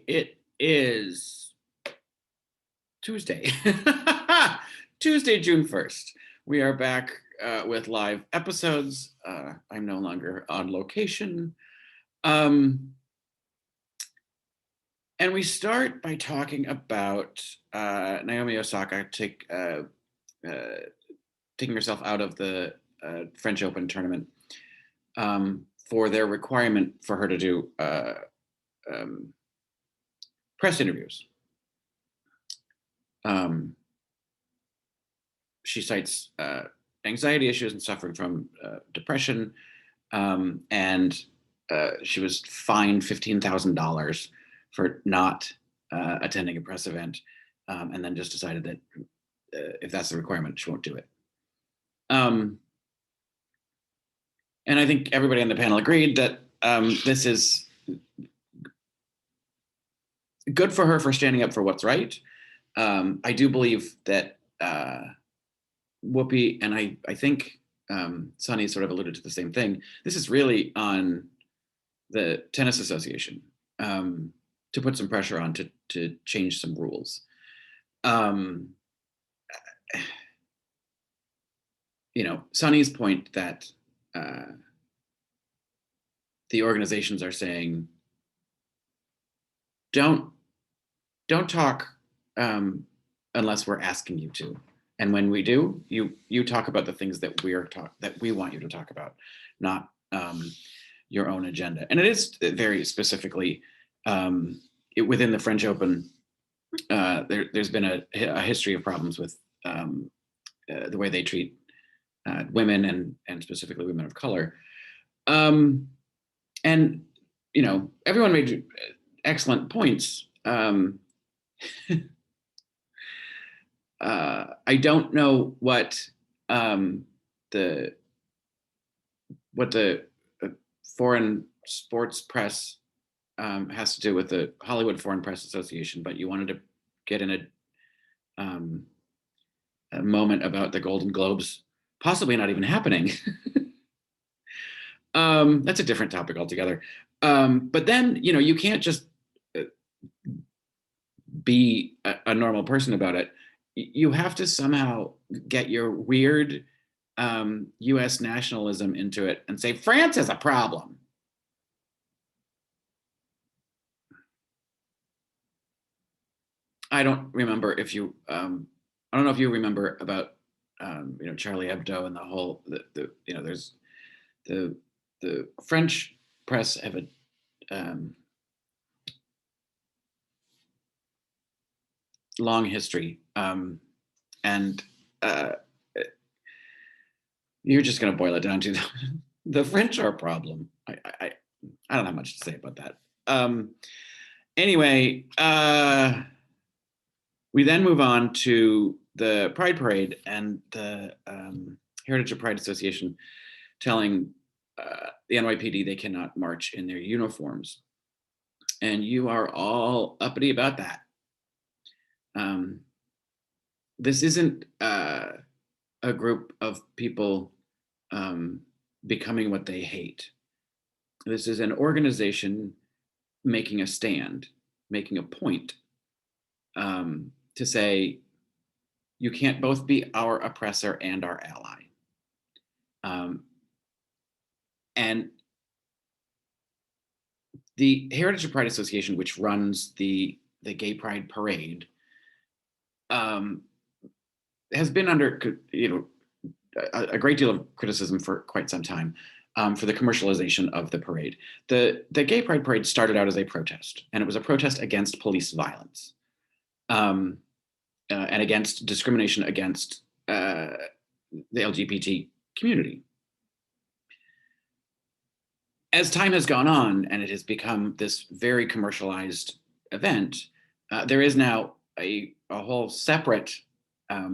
It is Tuesday, Tuesday, June 1st. We are back with live episodes. I'm no longer on location. And we start by talking about Naomi Osaka taking herself out of the French Open tournament for their requirement for her to do press interviews. She cites anxiety issues and suffering from depression, and she was fined $15,000 for not attending a press event, and then just decided that if that's the requirement, she won't do it. And I think everybody on the panel agreed that this is good for her for standing up for what's right. I do believe that Whoopi, and I think Sunny sort of alluded to the same thing. This is really on the Tennis Association to put some pressure on to change some rules. Sunny's point that the organizations are saying, don't talk unless we're asking you to. And when we do, you talk about the things that we want you to talk about, not your own agenda. And it is very specifically within the French Open. There's been a history of problems with the way they treat women and specifically women of color. And everyone made excellent points. I don't know what the foreign sports press has to do with the Hollywood Foreign Press Association, but you wanted to get in a moment about the Golden Globes possibly not even happening. That's a different topic altogether. But then, you can't just be a normal person about it. You have to somehow get your weird US nationalism into it and say, France has a problem. I don't remember if you, I don't know if you remember about, Charlie Hebdo and the whole, there's the French press have a, long history, and you're just going to boil it down to the French are a problem. I don't have much to say about that. Anyway, we then move on to the Pride Parade and the Heritage of Pride Association telling the NYPD they cannot march in their uniforms. And you are all uppity about that. This isn't a group of people becoming what they hate. This is an organization making a stand, making a point to say, you can't both be our oppressor and our ally. And the Heritage of Pride Association, which runs the Gay Pride Parade, has been under a great deal of criticism for quite some time for the commercialization of the parade. The Gay Pride Parade started out as a protest, and it was a protest against police violence and against discrimination against the LGBT community. As time has gone on and it has become this very commercialized event, there is now a whole separate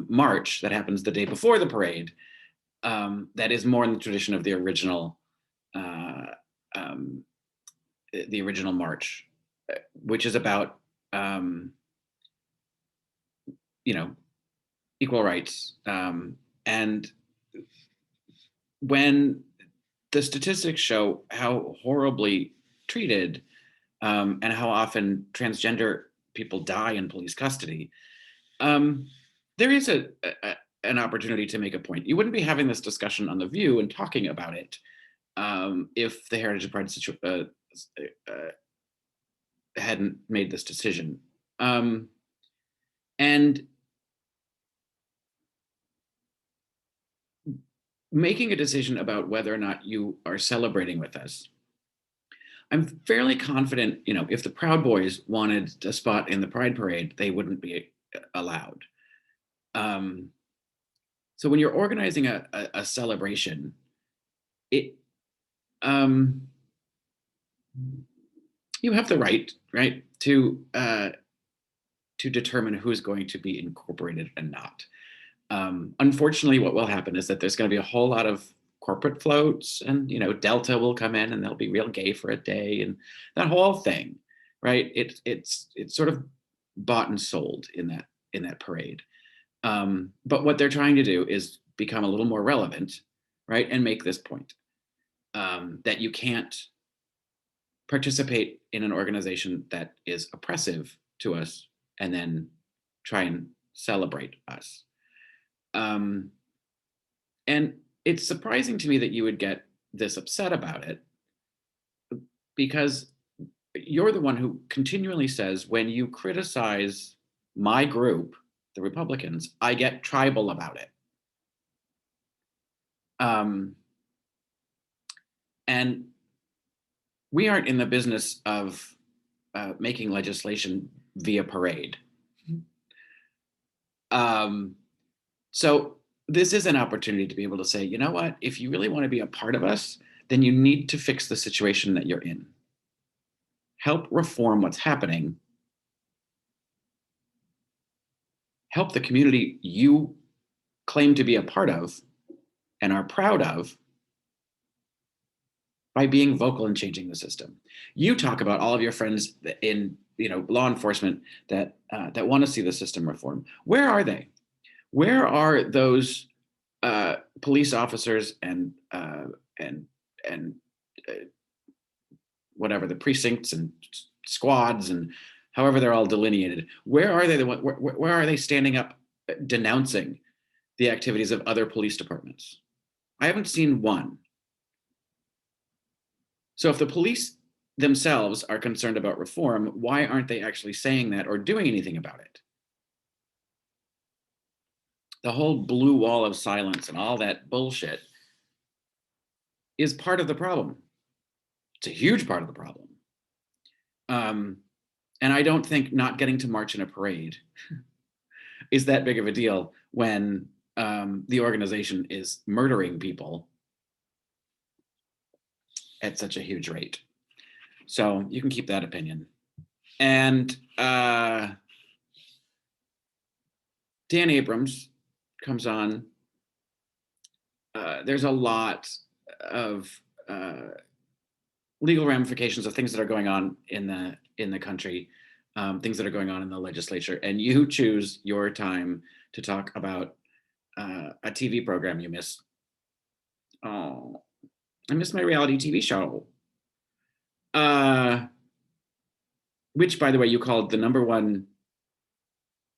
march that happens the day before the parade that is more in the tradition of the original march, which is about equal rights. And when the statistics show how horribly treated and how often transgender people die in police custody, um, there is an opportunity to make a point. You wouldn't be having this discussion on The View and talking about it if the Heritage of Pride hadn't made this decision. And making a decision about whether or not you are celebrating with us, I'm fairly confident, if the Proud Boys wanted a spot in the Pride Parade, they wouldn't be allowed. Um, so when you're organizing a celebration, it um, you have the right, to determine who's going to be incorporated and not. Unfortunately, what will happen is that there's going to be a whole lot of corporate floats, and Delta will come in and they'll be real gay for a day, and that whole thing, right? It's sort of bought and sold in that parade. But what they're trying to do is become a little more relevant, right, and make this point that you can't participate in an organization that is oppressive to us and then try and celebrate us. And it's surprising to me that you would get this upset about it, because you're the one who continually says, when you criticize my group, the Republicans, I get tribal about it. And we aren't in the business of making legislation via parade. So this is an opportunity to be able to say, you know what, if you really want to be a part of us, then you need to fix the situation that you're in. Help reform what's happening. Help the community you claim to be a part of and are proud of by being vocal and changing the system. You talk about all of your friends in law enforcement that want to see the system reform. Where are they? Where are those police officers and whatever the precincts and squads and however they're all delineated? Where are they? Where are they standing up denouncing the activities of other police departments? I haven't seen one. So if the police themselves are concerned about reform, why aren't they actually saying that or doing anything about it? The whole blue wall of silence and all that bullshit is part of the problem. It's a huge part of the problem. And I don't think not getting to march in a parade is that big of a deal when the organization is murdering people at such a huge rate. So you can keep that opinion. And Dan Abrams comes on. There's a lot of legal ramifications of things that are going on in the country, things that are going on in the legislature, and you choose your time to talk about a TV program you miss. Oh, I miss my reality TV show. Which, by the way, you called the #1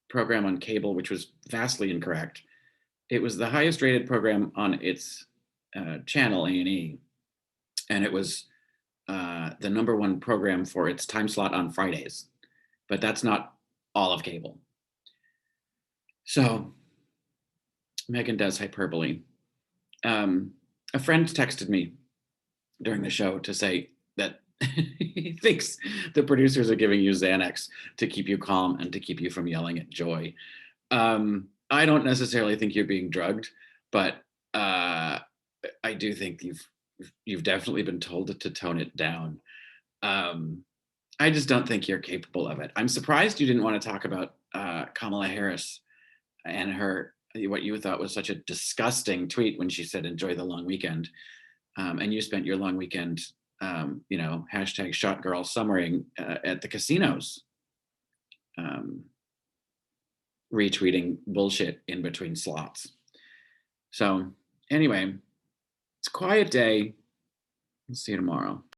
program on cable, which was vastly incorrect. It was the highest rated program on its channel, A&E, and it was the #1 program for its time slot on Fridays. But that's not all of cable. So Meghan does hyperbole. A friend texted me during the show to say that he thinks the producers are giving you Xanax to keep you calm and to keep you from yelling at Joy. I don't necessarily think you're being drugged, but I do think you've definitely been told to tone it down. I just don't think you're capable of it. I'm surprised you didn't want to talk about Kamala Harris and her, what you thought was such a disgusting tweet when she said, enjoy the long weekend. And you spent your long weekend, hashtag shot girl summering at the casinos, retweeting bullshit in between slots. So anyway, it's a quiet day. We'll see you tomorrow.